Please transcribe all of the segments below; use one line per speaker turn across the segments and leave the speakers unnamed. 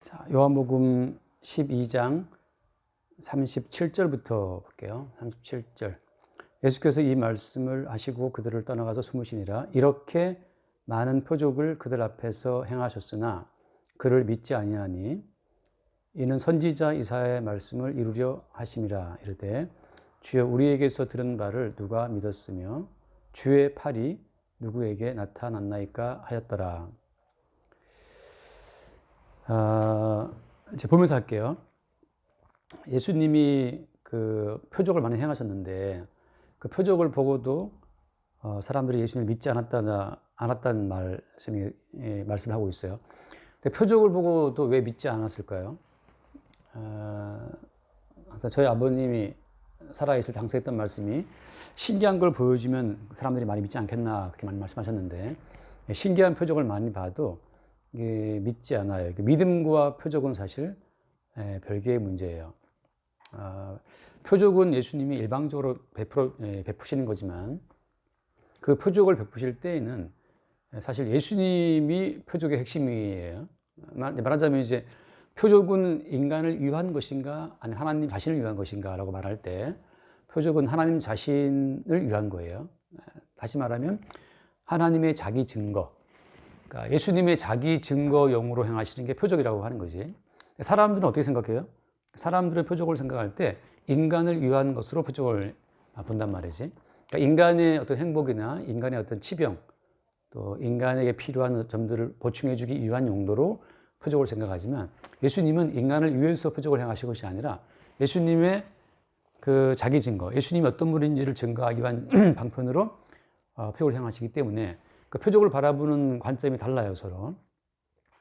자, 요한복음 12장 37절부터 볼게요. 37절. 예수께서 이 말씀을 하시고 그들을 떠나가서 숨으시니라. 이렇게 많은 표적을 그들 앞에서 행하셨으나 그를 믿지 아니하니 이는 선지자 이사야의 말씀을 이루려 하심이라. 이르되 주여 우리에게서 들은 바를 누가 믿었으며 주의 팔이 누구에게 나타났나이까 하였더라. 이제 보면서 할게요. 예수님이 그 표적을 많이 행하셨는데 그 표적을 보고도 사람들이 예수님을 믿지 않았다는 말씀을 하고 있어요. 근데 표적을 보고도 왜 믿지 않았을까요? 저희 아버님이 살아있을 때 항상 했던 말씀이 신기한 걸 보여주면 사람들이 많이 믿지 않겠나 그렇게 많이 말씀하셨는데 신기한 표적을 많이 봐도 믿지 않아요. 믿음과 표적은 사실 별개의 문제예요. 표적은 예수님이 일방적으로 베푸시는 거지만 그 표적을 베푸실 때에는 사실 예수님이 표적의 핵심이에요. 말하자면 이제 표적은 인간을 위한 것인가 아니면 하나님 자신을 위한 것인가 라고 말할 때 표적은 하나님 자신을 위한 거예요. 다시 말하면 하나님의 자기 증거, 그러니까 예수님의 자기 증거용으로 행하시는 게 표적이라고 하는 거지. 사람들은 어떻게 생각해요? 사람들은 표적을 생각할 때 인간을 위한 것으로 표적을 본단 말이지. 그러니까 인간의 어떤 행복이나 인간의 어떤 치병, 또 인간에게 필요한 점들을 보충해주기 위한 용도로 표적을 생각하지만 예수님은 인간을 위해서 표적을 행하신 것이 아니라 예수님의 그 자기 증거, 예수님이 어떤 분인지를 증거하기 위한 방편으로 표적을 행하시기 때문에 그 표적을 바라보는 관점이 달라요, 서로.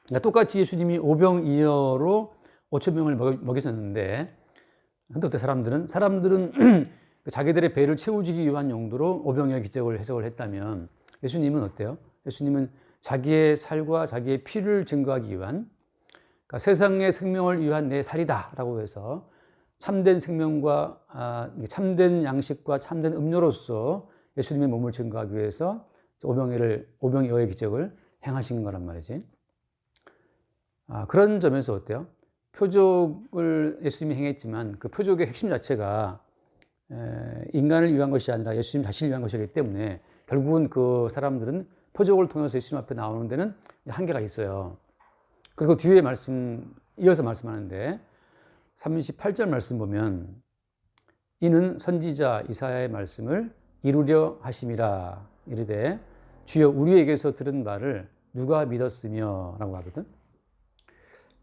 그러니까 똑같이 예수님이 오병이어로 5천 명을 먹이셨는데, 근데 어때 사람들은 자기들의 배를 채워주기 위한 용도로 오병이어 기적을 해석을 했다면 예수님은 어때요? 예수님은 자기의 살과 자기의 피를 증거하기 위한, 그러니까 세상의 생명을 위한 내 살이다라고 해서 참된 생명과 참된 양식과 참된 음료로서 예수님의 몸을 증거하기 위해서 오병이어의 기적을 행하신 거란 말이지. 그런 점에서 어때요? 표적을 예수님이 행했지만 그 표적의 핵심 자체가 인간을 위한 것이 아니라 예수님 자신을 위한 것이기 때문에 결국은 그 사람들은 표적을 통해서 예수님 앞에 나오는 데는 한계가 있어요. 그리고 뒤에 이어서 말씀하는데 38절 말씀 보면 이는 선지자 이사야의 말씀을 이루려 하심이라. 이르되 주여 우리에게서 들은 바를 누가 믿었으며 라고 하거든.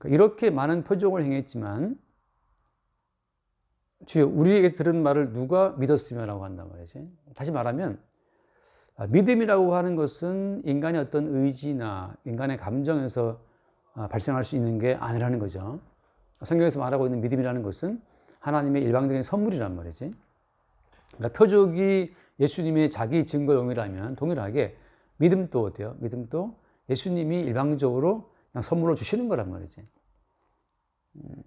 이렇게 많은 표적을 행했지만 주여 우리에게서 들은 말을 누가 믿었으며 라고 한단 말이지. 다시 말하면 믿음이라고 하는 것은 인간의 어떤 의지나 인간의 감정에서 발생할 수 있는 게 아니라는 거죠. 성경에서 말하고 있는 믿음이라는 것은 하나님의 일방적인 선물이란 말이지. 그러니까 표적이 예수님의 자기 증거용이라면 동일하게 믿음도 어때요? 믿음도 예수님이 일방적으로 그냥 선물로 주시는 거란 말이지.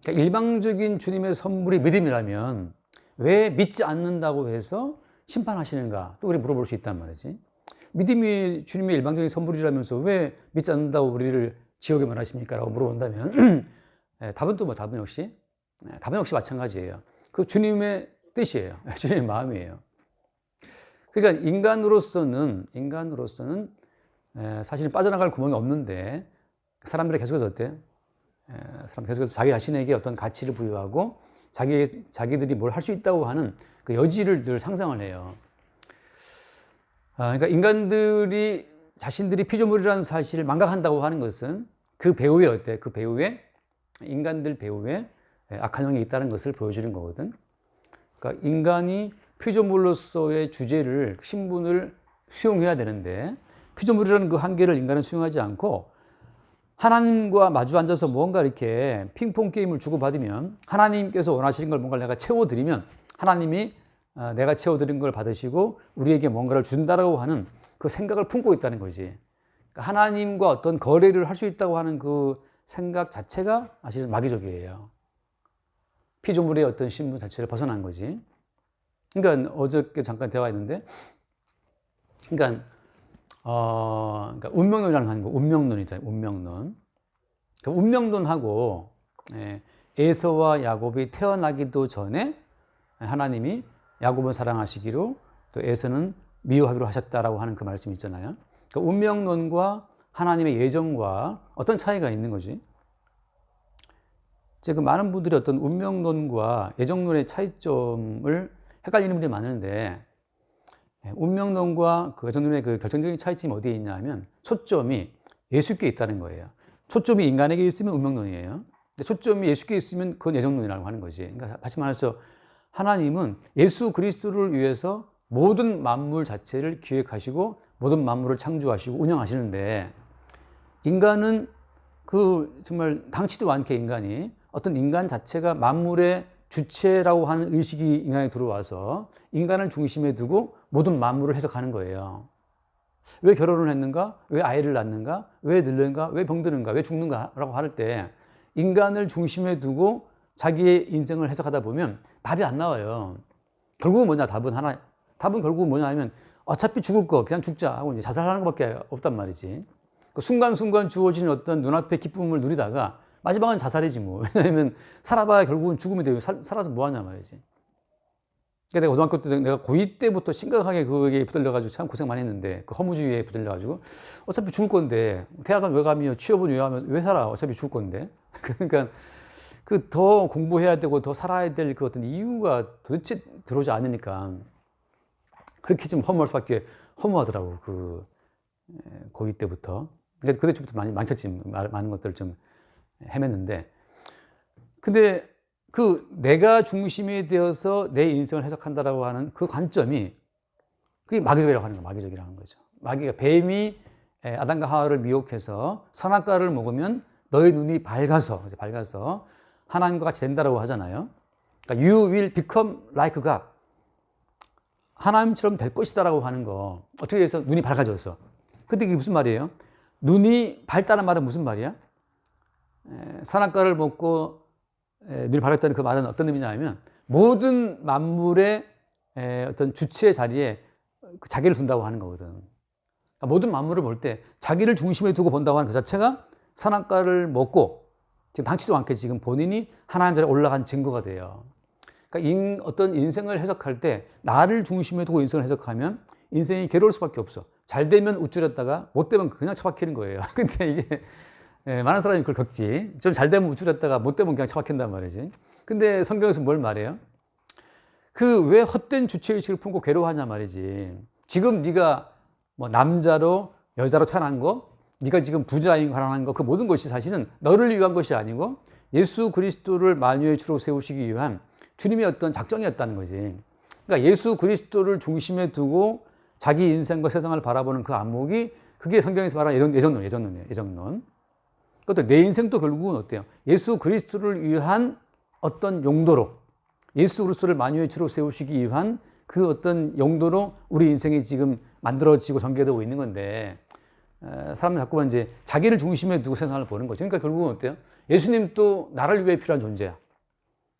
그러니까 일방적인 주님의 선물이 믿음이라면 왜 믿지 않는다고 해서 심판하시는가? 또 우리 물어볼 수 있단 말이지. 믿음이 주님의 일방적인 선물이라면서 왜 믿지 않는다고 우리를 지옥에 말하십니까? 라고 물어본다면 답은 역시 마찬가지예요. 그 주님의 뜻이에요. 주님의 마음이에요. 그러니까 인간으로서는 사실 빠져나갈 구멍이 없는데 사람들이 계속해서 어때요? 계속해서 자기 자신에게 어떤 가치를 부여하고 자기들이 뭘 할 수 있다고 하는 그 여지를 늘 상상을 해요. 그러니까 인간들이 자신들이 피조물이라는 사실을 망각한다고 하는 것은 그 배후에 어때? 인간들 배후에 악한 영이 있다는 것을 보여주는 거거든. 그러니까 인간이 피조물로서의 주제를, 신분을 수용해야 되는데 피조물이라는 그 한계를 인간은 수용하지 않고 하나님과 마주 앉아서 뭔가 이렇게 핑퐁 게임을 주고받으면 하나님께서 원하시는 걸 뭔가를 내가 채워드리면 하나님이 내가 채워드린 걸 받으시고 우리에게 뭔가를 준다라고 하는 그 생각을 품고 있다는 거지. 그러니까 하나님과 어떤 거래를 할 수 있다고 하는 그 생각 자체가 사실은 마귀적이에요. 피조물의 어떤 신분 자체를 벗어난 거지. 그러니까 어저께 잠깐 대화했는데, 그러니까 운명론이라는 거, 운명론이잖아요. 운명론. 그 운명론하고 에서와 야곱이 태어나기도 전에 하나님이 야곱은 사랑하시기로 또 에서는 미워하기로 하셨다라고 하는 그 말씀이 있잖아요. 그 운명론과 하나님의 예정과 어떤 차이가 있는 거지? 그 많은 분들이 어떤 운명론과 예정론의 차이점을 헷갈리는 분들이 많은데, 운명론과 그 예정론의 그 결정적인 차이점이 어디에 있냐 하면 초점이 예수께 있다는 거예요. 초점이 인간에게 있으면 운명론이에요. 근데 초점이 예수께 있으면 그건 예정론이라고 하는 거지. 그러니까 다시 말해서 하나님은 예수 그리스도를 위해서 모든 만물 자체를 기획하시고 모든 만물을 창조하시고 운영하시는데, 인간은 그 정말 당치도 않게 인간이 어떤 인간 자체가 만물의 주체라고 하는 의식이 인간에 들어와서 인간을 중심에 두고 모든 만물을 해석하는 거예요. 왜 결혼을 했는가? 왜 아이를 낳는가? 왜 늙는가? 왜 병드는가? 왜 죽는가? 라고 할 때 인간을 중심에 두고 자기의 인생을 해석하다 보면 답이 안 나와요. 결국은 뭐냐? 답은 하나. 답은 결국은 뭐냐 하면 어차피 죽을 거 그냥 죽자 하고 이제 자살하는 것밖에 없단 말이지. 그 순간순간 주어지는 어떤 눈앞의 기쁨을 누리다가 마지막은 자살이지 뭐. 왜냐하면 살아봐야 결국은 죽으면 돼요. 살아서 뭐 하냐 말이지. 그러니까 내가 고등학교 때, 내가 고2 때부터 심각하게 그게 붙들려가지고 참 고생 많이 했는데, 그 허무주의에 붙들려가지고 어차피 죽을 건데 대학은 왜 가며 취업은 왜 하면 왜 살아? 어차피 죽을 건데. 그러니까 그 더 공부해야 되고 더 살아야 될 그 어떤 이유가 도대체 들어오지 않으니까 그렇게 좀 허무할 수밖에 허무하더라고. 그 고2 때부터. 그러니까 그때부터 많이 망쳤지. 많은 것들을 좀 헤맸는데, 근데 그 내가 중심이 되어서 내 인생을 해석한다라고 하는 그 관점이 그게 마귀적이라고 하는 거예요. 마귀적이라는 거죠. 마귀가 뱀이 아담과 하와를 미혹해서 선악과를 먹으면 너의 눈이 밝아서 하나님과 같이 된다라고 하잖아요. 그러니까 you will become like God. 하나님처럼 될 것이다라고 하는 거. 어떻게 해서 눈이 밝아졌어. 근데 이게 무슨 말이에요? 눈이 밝다는 말은 무슨 말이야? 선악과를 먹고 눈이 밝았다는 그 말은 어떤 의미냐 하면 모든 만물의 어떤 주체의 자리에 자기를 둔다고 하는 거거든. 그러니까 모든 만물을 볼 때 자기를 중심에 두고 본다고 하는 그 자체가 선악과를 먹고 지금 당치도 않게 지금 본인이 하나님 자리에 올라간 증거가 돼요. 그러니까 어떤 인생을 해석할 때 나를 중심에 두고 인생을 해석하면 인생이 괴로울 수밖에 없어. 잘 되면 우쭐했다가 못 되면 그냥 처박히는 거예요. 근데 이게 많은 사람이 그걸 겪지. 좀 잘 되면 우쭐했다가 못 되면 그냥 처박힌단 말이지. 근데 성경에서 뭘 말해요? 그 왜 헛된 주체의식을 품고 괴로워하냐 말이지. 지금 네가 뭐 남자로 여자로 태어난 거, 네가 지금 부자인 가난한 거, 그 모든 것이 사실은 너를 위한 것이 아니고 예수 그리스도를 만유의 주로 세우시기 위한 주님의 어떤 작정이었다는 거지. 그러니까 예수 그리스도를 중심에 두고 자기 인생과 세상을 바라보는 그 안목이 그게 성경에서 말하는 예정론이에요. 예정론. 그것도 내 인생도 결국은 어때요? 예수 그리스도를 위한 어떤 용도로, 예수 그리스도를 만유의 주로 세우시기 위한 그 어떤 용도로 우리 인생이 지금 만들어지고 전개되고 있는 건데, 사람은 자꾸만 이제 자기를 중심에 두고 세상을 보는 거죠. 그러니까 결국은 어때요? 예수님도 나를 위해 필요한 존재야.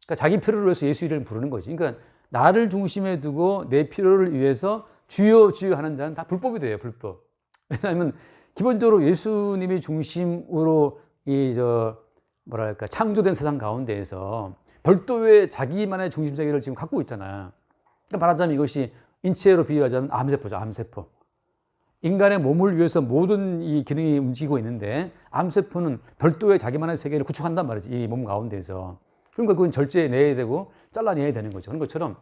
그러니까 자기 필요를 위해서 예수 이름을 부르는 거지. 그러니까 나를 중심에 두고 내 필요를 위해서 주여 주여 하는 자는 다 불법이 돼요. 불법. 왜냐하면 기본적으로 예수님이 중심으로 창조된 세상 가운데에서 별도의 자기만의 중심 세계를 지금 갖고 있잖아요. 그러니까 말하자면 이것이 인체로 비유하자면 암세포죠. 암세포. 인간의 몸을 위해서 모든 이 기능이 움직이고 있는데 암세포는 별도의 자기만의 세계를 구축한단 말이지. 이 몸 가운데에서. 그러니까 그건 절제내야 되고 잘라내야 되는 거죠. 그런 것처럼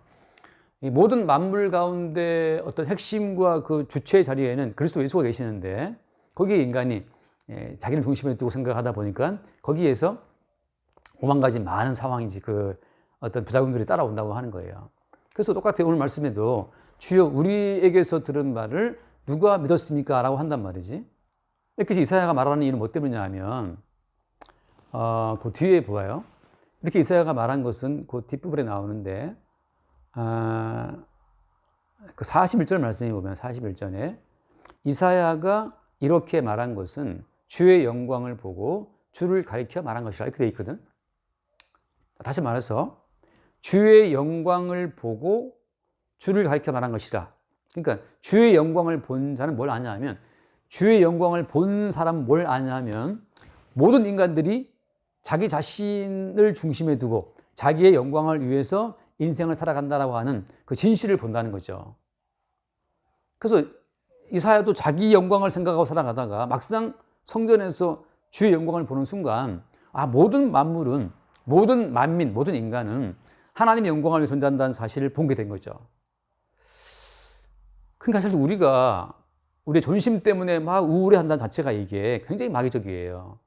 이 모든 만물 가운데 어떤 핵심과 그 주체의 자리에는 그리스도 예수가 계시는데 거기에 인간이 자기를 중심에 두고 생각하다 보니까 거기에서 오만 가지 많은 상황이지 그 어떤 부작용들이 따라온다고 하는 거예요. 그래서 똑같아요. 오늘 말씀에도 주여 우리에게서 들은 말을 누가 믿었습니까? 라고 한단 말이지. 이렇게 이사야가 말하는 이유는 뭐 때문이냐 하면 그 뒤에 보아요. 이렇게 이사야가 말한 것은 그 뒷부분에 나오는데 그 41절 말씀에 보면 41절에 이사야가 이렇게 말한 것은 주의 영광을 보고 주를 가리켜 말한 것이라 이렇게 되어 있거든. 다시 말해서 주의 영광을 보고 주를 가리켜 말한 것이라. 그러니까 주의 영광을 본 자는 뭘 아냐 하면 주의 영광을 본 사람은 뭘 아냐 하면 모든 인간들이 자기 자신을 중심에 두고 자기의 영광을 위해서 인생을 살아간다라고 하는 그 진실을 본다는 거죠. 그래서 이사야도 자기 영광을 생각하고 살아가다가 막상 성전에서 주의 영광을 보는 순간 모든 만물은, 모든 만민, 모든 인간은 하나님의 영광을 위해 존재한다는 사실을 보게 된 거죠. 그러니까 사실 우리가 우리의 존심 때문에 막 우울해한다는 자체가 이게 굉장히 마귀적이에요.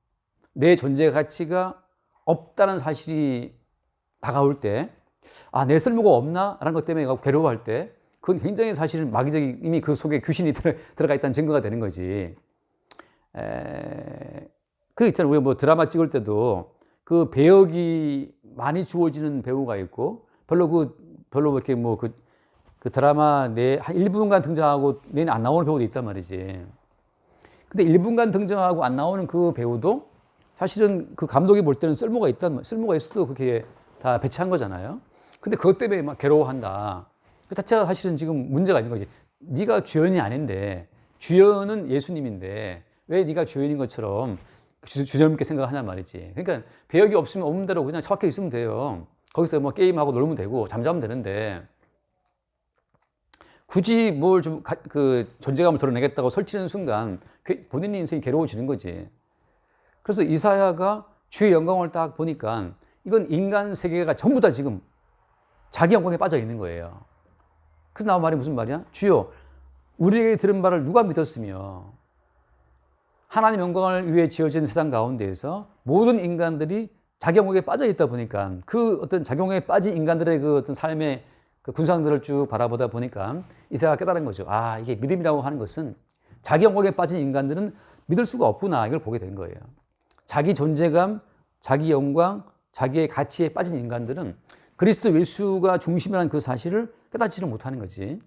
내 존재 가치가 없다는 사실이 다가올 때, 내 쓸모가 없나? 라는 것 때문에 괴로워할 때, 그건 굉장히 사실은 마귀적인, 이미 그 속에 귀신이 들어가 있다는 증거가 되는 거지. 그 있잖아요. 우리가 뭐 드라마 찍을 때도 그 배역이 많이 주어지는 배우가 있고, 별로 이렇게 그 드라마 한 1분간 등장하고 내내 안 나오는 배우도 있단 말이지. 근데 1분간 등장하고 안 나오는 그 배우도 사실은 그 감독이 볼 때는 쓸모가 있어도 그렇게 다 배치한 거잖아요. 근데 그것 때문에 막 괴로워한다. 그 자체가 사실은 지금 문제가 있는 거지. 네가 주연이 아닌데, 주연은 예수님인데 왜 네가 주연인 것처럼 주저넘게 생각하냐 말이지. 그러니까 배역이 없으면 없는 대로 그냥 처박혀 있으면 돼요. 거기서 뭐 게임하고 놀면 되고 잠자면 되는데, 굳이 뭘 좀 그 존재감을 드러내겠다고 설치는 순간 본인 인생이 괴로워지는 거지. 그래서 이사야가 주의 영광을 딱 보니까 이건 인간 세계가 전부 다 지금 자기 영광에 빠져 있는 거예요. 그래서 나온 말이 무슨 말이야? 주여, 우리에게 들은 말을 누가 믿었으며, 하나님 영광을 위해 지어진 세상 가운데에서 모든 인간들이 자기 영광에 빠져 있다 보니까 그 어떤 자기 영광에 빠진 인간들의 그 어떤 삶의 그 군상들을 쭉 바라보다 보니까 이사야가 깨달은 거죠. 이게 믿음이라고 하는 것은 자기 영광에 빠진 인간들은 믿을 수가 없구나, 이걸 보게 된 거예요. 자기 존재감, 자기 영광, 자기의 가치에 빠진 인간들은 그리스도 예수가 중심이라는 그 사실을 깨닫지를 못하는 거지.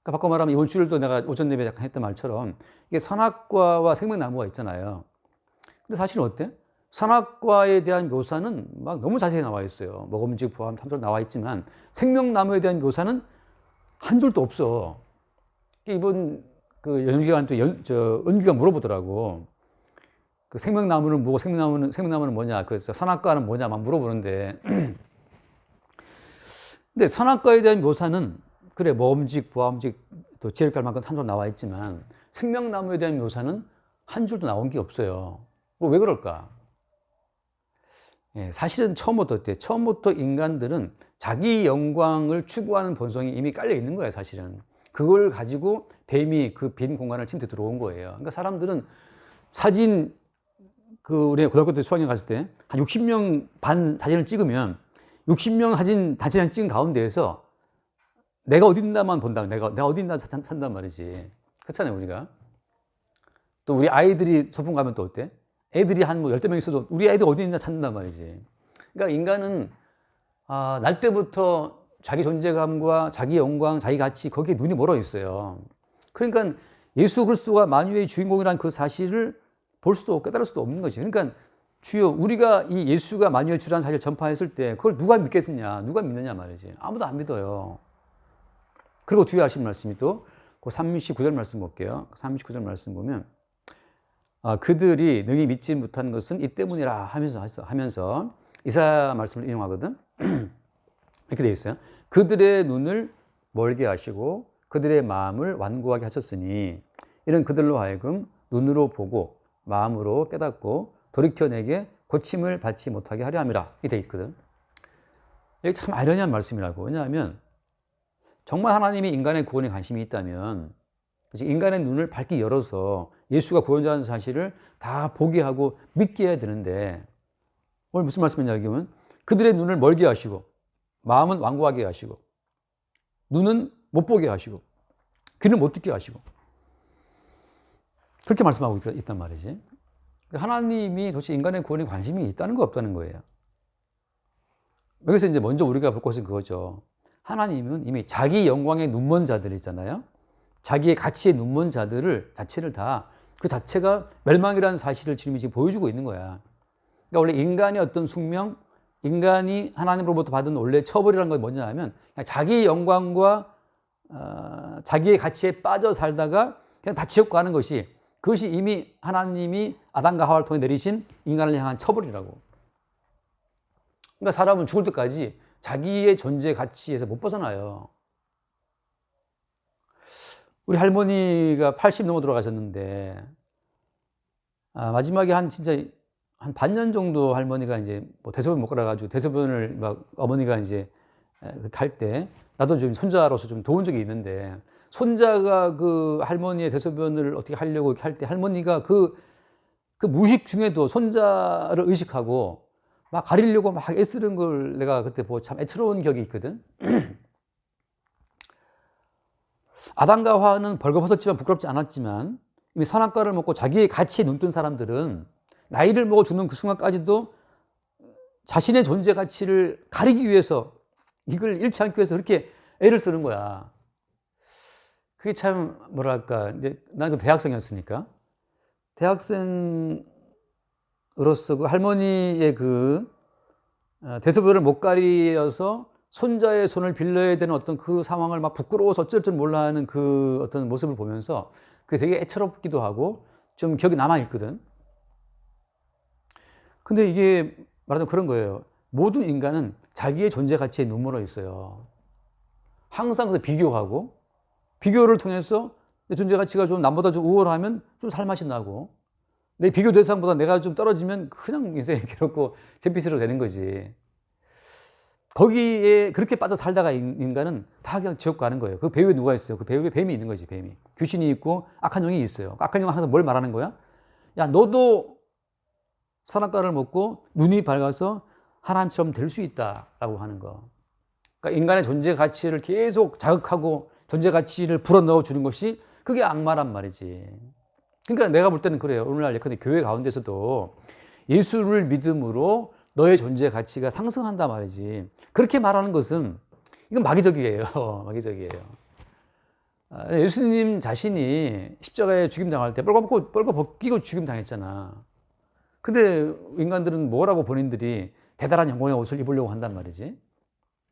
그러니까 바꿔 말하면 이번 주일도 내가 오전 예배 약간 했던 말처럼 이게 선악과와 생명나무가 있잖아요. 근데 사실은 어때? 선악과에 대한 묘사는 막 너무 자세히 나와 있어요. 먹음직 보암 탐정 나와 있지만 생명나무에 대한 묘사는 한 줄도 없어. 이번 그 연기관 또 은규가 물어보더라고. 그 생명나무는 뭐고 생명나무는 뭐냐, 그 선악과는 뭐냐 막 물어보는데, 근데 선악과에 대한 묘사는 그래 먹음직 보암직 또 지혜를 만큼 탐정 나와 있지만 생명나무에 대한 묘사는 한 줄도 나온 게 없어요. 왜 그럴까? 사실은 처음부터 인간들은 자기 영광을 추구하는 본성이 이미 깔려 있는 거예요, 사실은. 그걸 가지고 뱀이 그 빈 공간을 침투 들어온 거예요. 그러니까 사람들은 사진, 우리 고등학교 때 수학여행 갔을 때 한 60명 반 사진을 찍으면 60명 단체 사진 찍은 가운데에서 내가 어디 있나만 본다. 내가 어디 있나 찾는단 말이지. 그렇잖아요, 우리가. 또 우리 아이들이 소풍 가면 또 어때? 애들이 한 10명 있어도 우리 애들 어디 있나 찾는단 말이지. 그러니까 인간은 날 때부터 자기 존재감과 자기 영광, 자기 가치, 거기에 눈이 멀어 있어요. 그러니까 예수 그리스도가 만유의 주인공이라는 그 사실을 볼 수도 깨달을 수도 없는 거지. 그러니까 주여, 우리가 이 예수가 만유의 주라는 사실을 전파했을 때 그걸 누가 믿겠느냐, 누가 믿느냐 말이지. 아무도 안 믿어요. 그리고 뒤에 하신 말씀이 또 그 39절 말씀 볼게요. 39절 말씀 보면 그들이 능히 믿지 못한 것은 이 때문이라 하면서 이사야 말씀을 인용하거든. 이렇게 되어 있어요. 그들의 눈을 멀게 하시고 그들의 마음을 완고하게 하셨으니 이런 그들로 하여금 눈으로 보고 마음으로 깨닫고 돌이켜 내게 고침을 받지 못하게 하려 함이라. 이렇게 되어 있거든. 이게 참 아이러니한 말씀이라고. 왜냐하면 정말 하나님이 인간의 구원에 관심이 있다면 인간의 눈을 밝게 열어서 예수가 구원자라는 사실을 다 보게 하고 믿게 해야 되는데, 오늘 무슨 말씀이냐면 그들의 눈을 멀게 하시고 마음은 완고하게 하시고 눈은 못 보게 하시고 귀는 못 듣게 하시고, 그렇게 말씀하고 있단 말이지. 하나님이 도대체 인간의 구원에 관심이 있다는 거 없다는 거예요. 여기서 이제 먼저 우리가 볼 것은 그거죠. 하나님은 이미 자기 영광의 눈먼 자들 있잖아요. 자기의 가치의 눈먼 자체를 다 그 자체가 멸망이라는 사실을 지금 보여주고 있는 거야. 그러니까 원래 인간의 어떤 숙명, 인간이 하나님으로부터 받은 원래 처벌이라는 건 뭐냐 하면 자기 영광과 자기의 가치에 빠져 살다가 그냥 다 지옥 가는 것이 그것이 이미 하나님이 아담과 하와를 통해 내리신 인간을 향한 처벌이라고. 그러니까 사람은 죽을 때까지 자기의 존재 가치에서 못 벗어나요. 우리 할머니가 80 넘어 돌아가셨는데, 마지막에 진짜 한 반년 정도 할머니가 이제 뭐 대소변 못 갈아가지고 대소변을 막 어머니가 이제 갈 때, 나도 좀 손자로서 좀 도운 적이 있는데, 손자가 그 할머니의 대소변을 어떻게 하려고 이렇게 할 때 할머니가 그 무의식 중에도 손자를 의식하고 막 가리려고 막 애쓰는 걸 내가 그때 보고 참 애처로운 기억이 있거든. 아담과 하와는 벌거벗었지만 부끄럽지 않았지만 이미 선악과를 먹고 자기의 가치에 눈뜬 사람들은 나이를 먹어 죽는 그 순간까지도 자신의 존재 가치를 가리기 위해서, 이걸 잃지 않기 위해서 그렇게 애를 쓰는 거야. 그게 참 뭐랄까, 이제 난 그 대학생이었으니까 대학생으로서 그 할머니의 그 대소변을 못 가리어서 손자의 손을 빌려야 되는 어떤 그 상황을 막 부끄러워서 어쩔 줄 몰라 하는 그 어떤 모습을 보면서 그게 되게 애처롭기도 하고 좀 기억이 남아있거든. 근데 이게 말하자면 그런 거예요. 모든 인간은 자기의 존재 가치에 눈물어 있어요. 항상 그래서 비교하고, 비교를 통해서 내 존재 가치가 좀 남보다 좀 우월하면 좀 살맛이 나고, 내 비교 대상보다 내가 좀 떨어지면 그냥 인생이 괴롭고 잿빛으로 되는 거지. 거기에 그렇게 빠져 살다가 인간은 다 그냥 지옥 가는 거예요. 그 배후에 누가 있어요? 그 배후에 뱀이 있는 거지, 뱀이. 귀신이 있고 악한 영이 있어요. 악한 영은 항상 뭘 말하는 거야? 야, 너도 선악과를 먹고 눈이 밝아서 하나님처럼 될 수 있다라고 하는 거. 그러니까 인간의 존재 가치를 계속 자극하고 존재 가치를 불어넣어 주는 것이 그게 악마란 말이지. 그러니까 내가 볼 때는 그래요. 오늘날 예컨대 교회 가운데서도 예수를 믿음으로 너의 존재 가치가 상승한단 말이지. 그렇게 말하는 것은 이건 마귀적이에요. 마귀적이에요. 예수님 자신이 십자가에 죽임당할 때 뻘거벗기고 죽임당했잖아. 근데 인간들은 뭐라고 본인들이 대단한 영광의 옷을 입으려고 한단 말이지.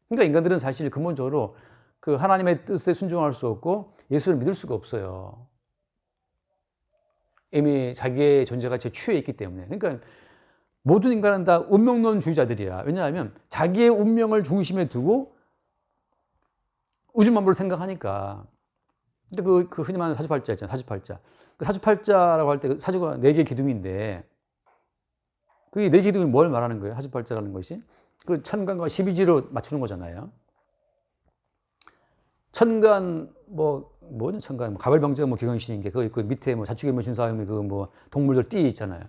그러니까 인간들은 사실 근본적으로 그 하나님의 뜻에 순종할 수 없고 예수를 믿을 수가 없어요. 이미 자기의 존재 가치에 취해 있기 때문에. 그러니까 모든 인간은 다 운명론주의자들이야. 왜냐하면 자기의 운명을 중심에 두고 우주 만물을 생각하니까. 근데 그 흔히 말하는 사주팔자 있잖아요. 사주팔자. 그 사주팔자라고 할 때 사주가 4개 기둥인데, 그 4개 기둥이 뭘 말하는 거예요? 사주팔자라는 것이. 그 천간과 12지로 맞추는 거잖아요. 천간, 뭐냐, 천간. 가벌병정 기경신인 게, 그 밑에 자축의 신사음이 동물들 띠 있잖아요.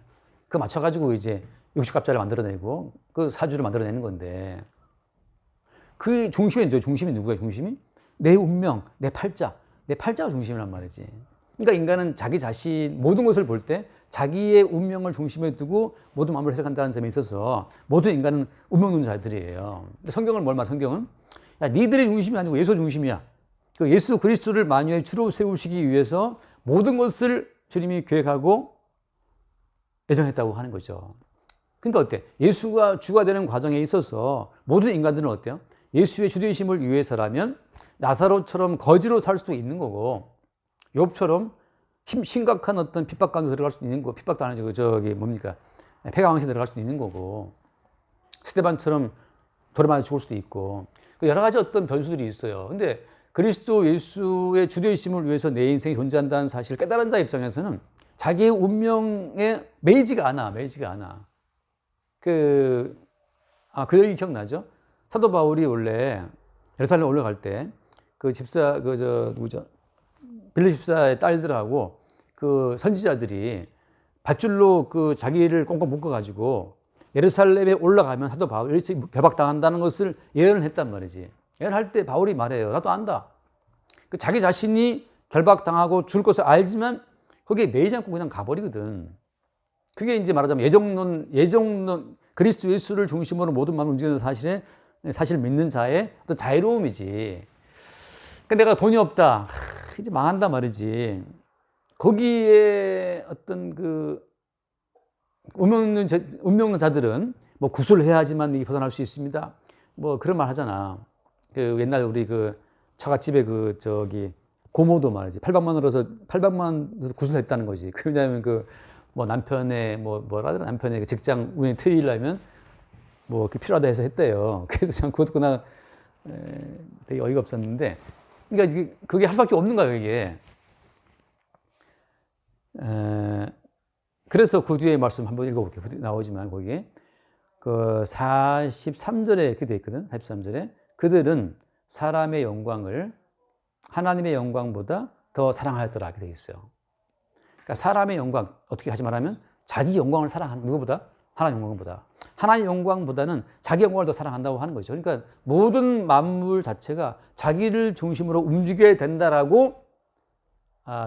그거 맞춰가지고 이제 60갑자를 만들어내고 그 사주를 만들어내는 건데, 그 중심이 누구야, 중심이? 내 운명, 내 팔자. 내 팔자가 중심이란 말이지. 그러니까 인간은 자기 자신, 모든 것을 볼 때 자기의 운명을 중심에 두고 모든 마음을 해석한다는 점에 있어서 모든 인간은 운명론자들이에요. 근데 성경은 뭘 말해? 성경은 야, 니들의 중심이 아니고 예수 중심이야. 그 예수 그리스도를 만유의 주로 세우시기 위해서 모든 것을 주님이 계획하고 예정했다고 하는 거죠. 그러니까 어때? 예수가 주가 되는 과정에 있어서 모든 인간들은 어때요? 예수의 주되심을 위해서라면 나사로처럼 거지로 살 수도 있는 거고, 욥처럼 심각한 어떤 핍박 가운데 들어갈 수도 있는 거고, 핍박도 아니죠. 폐가망신에 들어갈 수도 있는 거고, 스데반처럼 돌에 맞아 죽을 수도 있고, 여러 가지 어떤 변수들이 있어요. 근데 그리스도 예수의 주되심을 위해서 내 인생이 존재한다는 사실을 깨달은 자 입장에서는 자기의 운명에 매이지가 않아. 그 얘기 기억나죠? 사도 바울이 원래 예루살렘 올라갈 때 그 집사, 빌립 집사의 딸들하고 그 선지자들이 밧줄로 그 자기를 꽁꽁 묶어가지고 예루살렘에 올라가면 사도 바울이 결박당한다는 것을 예언을 했단 말이지. 예언할 때 바울이 말해요. 나도 안다. 그 자기 자신이 결박당하고 죽을 것을 알지만 거기에 매이지 않고 그냥 가버리거든. 그게 이제 말하자면 예정론, 그리스도 예수를 중심으로 모든 마음을 움직이는 사실을 믿는 자의 어떤 자유로움이지. 그러니까 내가 돈이 없다. 이제 망한다 말이지. 거기에 어떤 그 운명론자들은 구술을 해야지만 이게 벗어날 수 있습니다. 그런 말 하잖아. 그 옛날 우리 그 처갓집에 고모도 말이지 800만 원으로서 800만 구슬했다는 거지. 왜냐하면 그 뭐 남편의 뭐라더라 남편의 그 직장 운이 트이려면 뭐 그 필요하다 해서 했대요. 그래서 참 그것도 그냥 되게 어이가 없었는데, 그러니까 그게 할 수밖에 없는 거예요 이게. 그래서 그 뒤에 말씀 한번 읽어볼게요. 나오지만 거기에 그 43절에 이렇게 되어 있거든. 43절에 그들은 사람의 영광을 하나님의 영광보다 더 사랑하였더라 이렇게 되어 있어요. 그러니까 사람의 영광, 어떻게 하지 말하면 자기 영광을 사랑하는, 누구보다? 하나님 영광보다. 하나님 영광보다는 자기 영광을 더 사랑한다고 하는 거죠. 그러니까 모든 만물 자체가 자기를 중심으로 움직여야 된다라고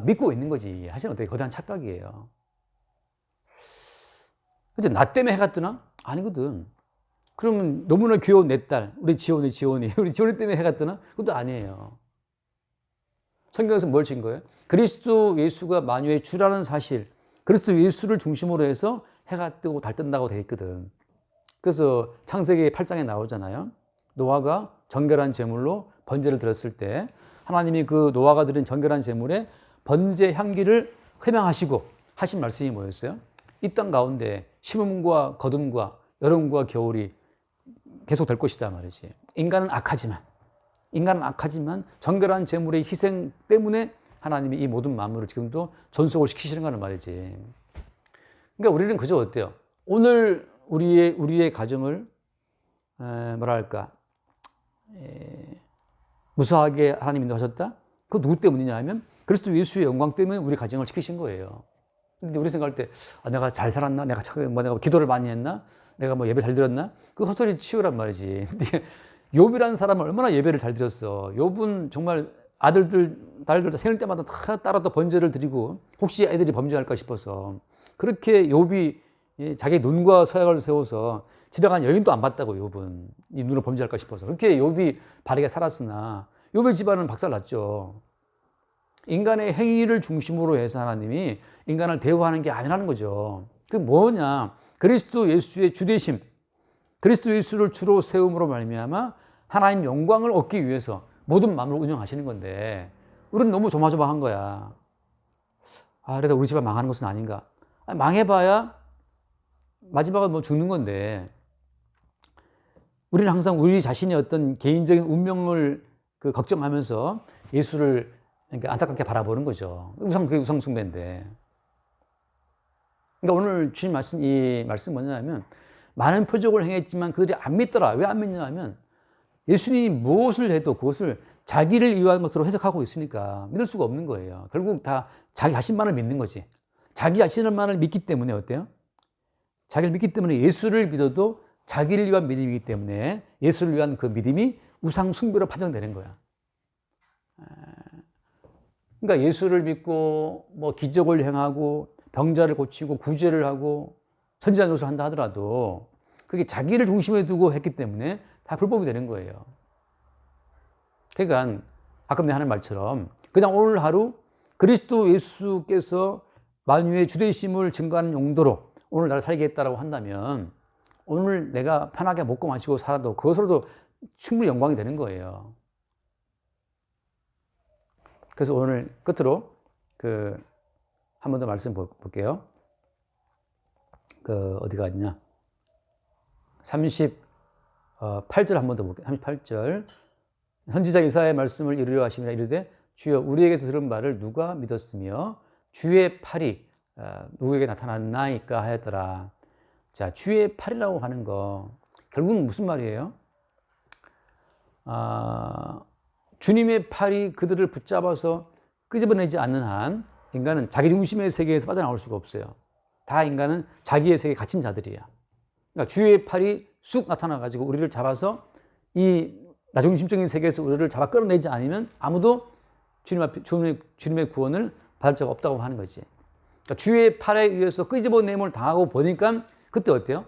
믿고 있는 거지. 사실은 어떻게 거대한 착각이에요. 근데 나 때문에 해가 뜨나? 아니거든. 그러면 너무나 귀여운 내 딸, 우리 지원이 우리 지원이 때문에 해가 뜨나? 그것도 아니에요. 성경에서 뭘 친 거예요? 그리스도 예수가 만유의 주라는 사실, 그리스도 예수를 중심으로 해서 해가 뜨고 달 뜬다고 되어 있거든. 그래서 창세기 8장에 나오잖아요. 노아가 정결한 제물로 번제를 드렸을 때 하나님이 그 노아가 드린 정결한 제물에 번제 향기를 회명하시고 하신 말씀이 뭐였어요? 이 땅 가운데 심음과 거둠과 여름과 겨울이 계속 될 것이다 말이지. 인간은 악하지만 정결한 제물의 희생 때문에 하나님이 이 모든 만물을 지금도 존속을 시키시는 거란 말이지. 그러니까 우리는 그저 어때요? 오늘 우리의 가정을 뭐랄까 무사하게 하나님 인도하셨다? 그거 누구 때문이냐 하면 그리스도 예수의 영광 때문에 우리 가정을 지키신 거예요. 근데 우리 생각할 때 내가 잘 살았나? 내가 기도를 많이 했나? 내가 뭐 예배 잘 드렸나? 그 헛소리 치우란 말이지. 근데 욥이라는 사람은 얼마나 예배를 잘 드렸어. 욥은 정말 아들들, 딸들 생일 때마다 다 따라서 번제를 드리고 혹시 애들이 범죄할까 싶어서 그렇게 욥이 자기 눈과 서약을 세워서 지나간 여인도 안 봤다고. 욥은 이 눈으로 범죄할까 싶어서 그렇게 욥이 바르게 살았으나 욥의 집안은 박살났죠. 인간의 행위를 중심으로 해서 하나님이 인간을 대우하는 게 아니라는 거죠. 그게 뭐냐? 그리스도 예수의 주되심, 그리스도 예수를 주로 세움으로 말미암아 하나님 영광을 얻기 위해서 모든 마음을 운영하시는 건데 우리는 너무 조마조마한 거야. 그래도 우리 집안 망하는 것은 아닌가? 망해봐야 마지막은 뭐 죽는 건데 우리는 항상 우리 자신의 어떤 개인적인 운명을 걱정하면서 예수를 그러니까 안타깝게 바라보는 거죠. 그게 우상 숭배인데. 그러니까 오늘 주님 말씀, 이 말씀 뭐냐면 많은 표적을 행했지만 그들이 안 믿더라. 왜 안 믿냐 하면 예수님이 무엇을 해도 그것을 자기를 위한 것으로 해석하고 있으니까 믿을 수가 없는 거예요. 결국 다 자기 자신만을 믿는 거지. 자기 자신만을 믿기 때문에 어때요? 자기를 믿기 때문에 예수를 믿어도 자기를 위한 믿음이기 때문에 예수를 위한 그 믿음이 우상 숭배로 판정되는 거야. 그러니까 예수를 믿고 뭐 기적을 행하고 병자를 고치고 구제를 하고 선지자 노릇을 한다 하더라도 그게 자기를 중심에 두고 했기 때문에 다 불법이 되는 거예요. 그러니까 아까 내가 하는 말처럼 그냥 오늘 하루 그리스도 예수께서 만유의 주되심을 증거하는 용도로 오늘 나를 살게 했다라고 한다면 오늘 내가 편하게 먹고 마시고 살아도 그것으로도 충분히 영광이 되는 거예요. 그래서 오늘 끝으로 한 번 더 말씀 볼게요. 어디가 있냐? 38절 한 번 더 볼게요. 38절. 선지자 이사야의 말씀을 이루려 하시며 이르되 주여 우리에게서 들은 말을 누가 믿었으며 주의 팔이 누구에게 나타났나이까 하였더라. 자, 주의 팔이라고 하는 거 결국은 무슨 말이에요? 주님의 팔이 그들을 붙잡아서 끄집어내지 않는 한 인간은 자기 중심의 세계에서 빠져나올 수가 없어요. 다 인간은 자기의 세계에 갇힌 자들이야. 그러니까 주의 팔이 쑥 나타나가지고 우리를 잡아서 이 나중심적인 세계에서 우리를 잡아 끌어내지 않으면 아무도 주님의 구원을 받을 자가 없다고 하는 거지. 그러니까 주의 팔에 의해서 끄집어냄을 당하고 보니까 그때 어때요?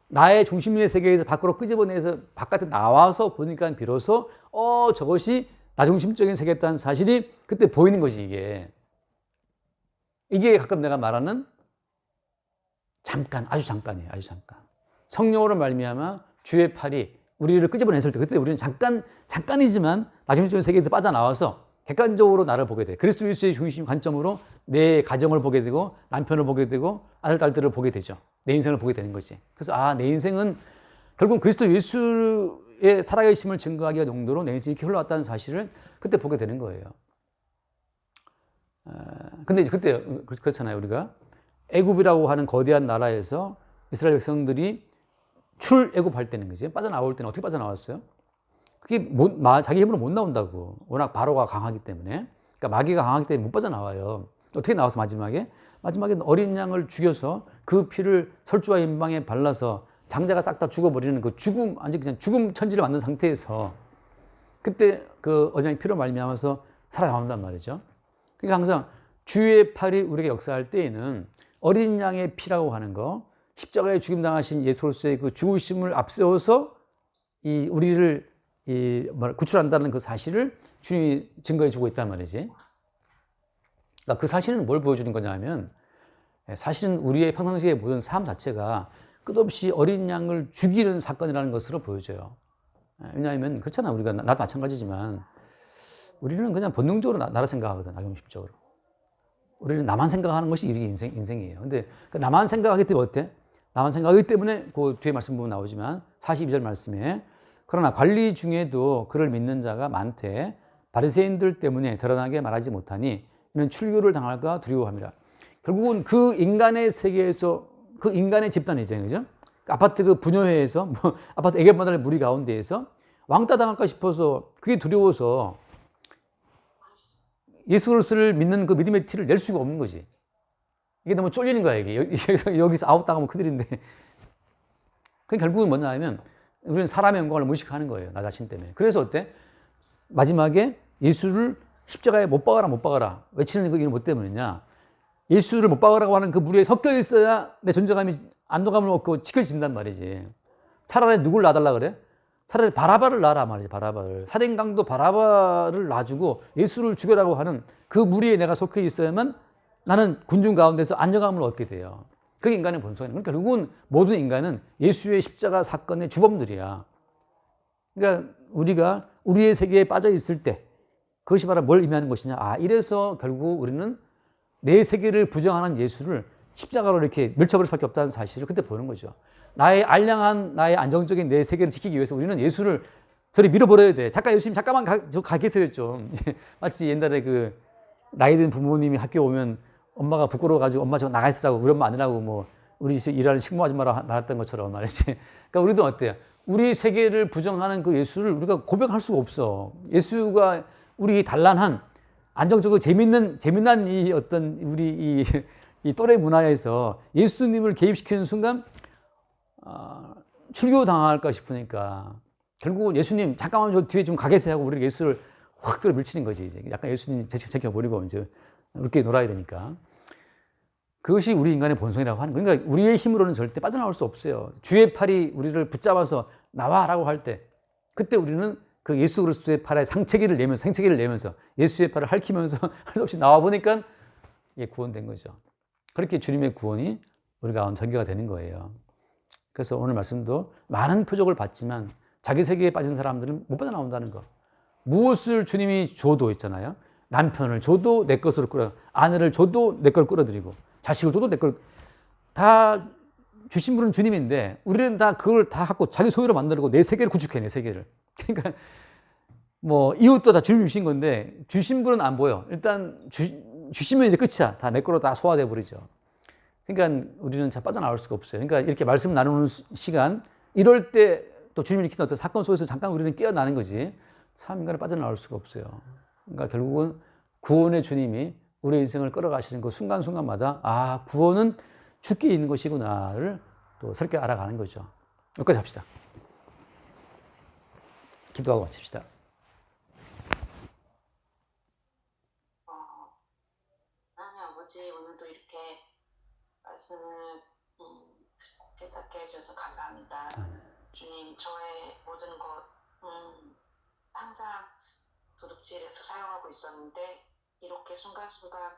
나의 중심의 세계에서 밖으로 끄집어내서 바깥에 나와서 보니까 비로소 저것이 나중심적인 세계였다는 사실이 그때 보이는 거지. 이게 가끔 내가 말하는 아주 잠깐이에요. 아주 잠깐. 성령으로 말미암아 주의 팔이 우리를 끄집어냈을 때 그때 우리는 잠깐이지만 나중심적인 세계에서 빠져나와서 객관적으로 나를 보게 돼. 그리스도 예수의 중심 관점으로 내 가정을 보게 되고 남편을 보게 되고 아들, 딸들을 보게 되죠. 내 인생을 보게 되는 거지. 그래서 내 인생은 결국 그리스도 예수의 살아계심을 증거하기 위한 용도로 내 인생이 이렇게 흘러왔다는 사실을 그때 보게 되는 거예요. 근데 그때 그렇잖아요. 우리가 애굽이라고 하는 거대한 나라에서 이스라엘 백성들이 출애굽할 때는 그지 빠져나올 때는 어떻게 빠져나왔어요? 그게 자기 힘으로 못 나온다고. 워낙 바로가 강하기 때문에. 그러니까 마귀가 강하기 때문에 못 빠져나와요. 어떻게 나와서 마지막에 어린 양을 죽여서 그 피를 설주와 임방에 발라서 장자가 싹 다 죽어버리는 그 죽음, 완전 그냥 죽음 천지를 맞는 상태에서 그때 그 어린 양의 피로 말미암아서 살아나온단 말이죠. 그러니까 항상 주의 팔이 우리에게 역사할 때에는 어린 양의 피라고 하는 거, 십자가에 죽임당하신 예수로서의 그 죽으심을 앞세워서 우리를 구출한다는 그 사실을 주님이 증거해 주고 있단 말이지. 그러니까 그 사실은 뭘 보여주는 거냐면 사실은 우리의 평상시의 모든 삶 자체가 끝없이 어린 양을 죽이는 사건이라는 것으로 보여져요. 왜냐하면 그렇잖아. 우리가 나도 마찬가지지만 우리는 그냥 본능적으로 나를 생각하거든. 낙용심적으로. 우리는 나만 생각하는 것이 우리 인생이에요. 근데 나만 생각하기 때문에 어때? 나만 생각하기 때문에 그 뒤에 말씀 보면 나오지만 42절 말씀에 그러나 관리 중에도 그를 믿는 자가 많되 바리새인들 때문에 드러나게 말하지 못하니 이는 출교를 당할까 두려워합니다. 결국은 그 인간의 세계에서 그 인간의 집단이죠, 그죠? 아파트 그 분여회에서 아파트 애견마을 무리 가운데에서 왕따 당할까 싶어서 그게 두려워서 예수 그리스도를 믿는 그 믿음의 티를 낼 수가 없는 거지. 이게 너무 쫄리는 거야, 이게. 여기서 아웃당하면 큰일인데. 그 결국은 뭐냐 하면 우리는 사람의 영광을 무식하는 거예요. 나 자신 때문에. 그래서 어때? 마지막에 예수를 십자가에 못 박아라 외치는 그 이유는 뭐 때문이냐? 예수를 못 박으라고 하는 그 무리에 섞여 있어야 내 존재감이 안도감을 얻고 지켜진단 말이지. 차라리 누굴 놔달라 그래? 차라리 바라바를 놔라 말이지. 바라바를. 살인강도 바라바를 놔주고 예수를 죽여라고 하는 그 무리에 내가 속해 있어야만 나는 군중 가운데서 안정감을 얻게 돼요. 그게 인간의 본성이에요. 그러니까 결국은 모든 인간은 예수의 십자가 사건의 주범들이야. 그러니까 우리가 우리의 세계에 빠져 있을 때 그것이 바로 뭘 의미하는 것이냐? 이래서 결국 우리는 내 세계를 부정하는 예수를 십자가로 이렇게 밀쳐버릴 수밖에 없다는 사실을 그때 보는 거죠. 나의 알량한, 나의 안정적인 내 세계를 지키기 위해서 우리는 예수를 저리 밀어버려야 돼. 잠깐 예수님 잠깐만 가 계세요 좀. 마치 옛날에 그 나이 든 부모님이 학교 오면 엄마가 부끄러워가지고 엄마 저 나가 있으라고 우리 엄마 아니라고 뭐 우리 집 일하는 식모 아줌마라 말했던 것처럼 말이지. 그러니까 우리도 어때요? 우리 세계를 부정하는 그 예수를 우리가 고백할 수가 없어. 예수가 우리 단란한 안정적으로 재미난 이 어떤 우리 이 또래 문화에서 예수님을 개입시키는 순간 출교 당할까 싶으니까 결국은 예수님 잠깐만 저 뒤에 좀 가 계세요 하고 우리 예수를 확 들어 밀치는 거지. 이제 약간 예수님 제껴버리고 이제 우리끼리 놀아야 되니까. 그것이 우리 인간의 본성이라고 하는 거예요. 그러니까 우리의 힘으로는 절대 빠져나올 수 없어요. 주의 팔이 우리를 붙잡아서 나와라고 할 때 그때 우리는 그 예수 그리스도의 팔에 생채기를 내면서 예수의 팔을 핥히면서 할 수 없이 나와 보니까 이게 구원된 거죠. 그렇게 주님의 구원이 우리 가운데 전개가 되는 거예요. 그래서 오늘 말씀도 많은 표적을 받지만 자기 세계에 빠진 사람들은 못 빠져나온다는 거. 무엇을 주님이 줘도 있잖아요. 남편을 줘도 내 것으로 아내를 줘도 내 걸 끌어들이고 자식을 줘도 내 걸 다 주신 분은 주님인데 우리는 다 그걸 다 갖고 자기 소유로 만들고 내 세계를 구축해, 내 세계를. 그러니까 뭐 이웃도 다 주님 주신 건데 주신 분은 안 보여. 일단 주시면 이제 끝이야. 다 내 거로 다 소화돼 버리죠. 그러니까 우리는 잘 빠져나올 수가 없어요. 그러니까 이렇게 말씀 나누는 시간 이럴 때 또 주님이 일으킨 어떤 사건 속에서 잠깐 우리는 깨어나는 거지. 참 인간은 빠져나올 수가 없어요. 그러니까 결국은 구원의 주님이 우리 인생을 끌어가시는 그 순간순간마다 구원은 죽게 있는 것이구나를 또 새롭게 알아가는 거죠. 여기까지 합시다. 기도하고 마칩시다.
하나님 아버지, 오늘도 이렇게 말씀을 깨닫게 해주셔서 감사합니다. 주님, 저의 모든 것 항상 도둑질해서 사용하고 있었는데 이렇게 순간순간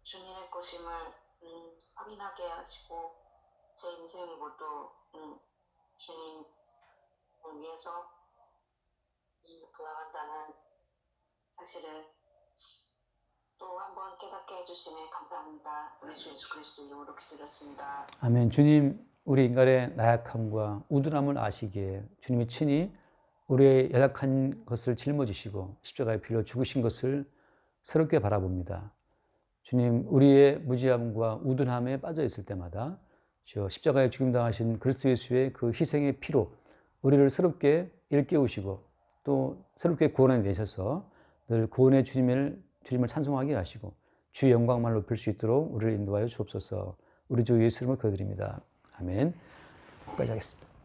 주님의 것임을 확인하게 하시고 제 인생이 모두 주님을 위해서 돌아간다는 사실을 또 한번 깨닫게 해주심에 감사합니다. 우리 주 예수 그리스도 이름으로 기도드렸습니다.
아멘. 주님, 우리 인간의 나약함과 우둔함을 아시기에 주님이 친히 우리의 연약한 것을 짊어지시고 십자가의 피로 죽으신 것을 새롭게 바라봅니다. 주님, 우리의 무지함과 우둔함에 빠져 있을 때마다 저 십자가에 죽임당하신 그리스도 예수의 그 희생의 피로 우리를 새롭게 일깨우시고 또 새롭게 구원해 내셔서 늘 구원의 주님을 찬송하게 하시고 주의 영광만 높일 수 있도록 우리를 인도하여 주옵소서. 우리 주 예수 이름으로 기도드립니다. 아멘. 여기까지 하겠습니다.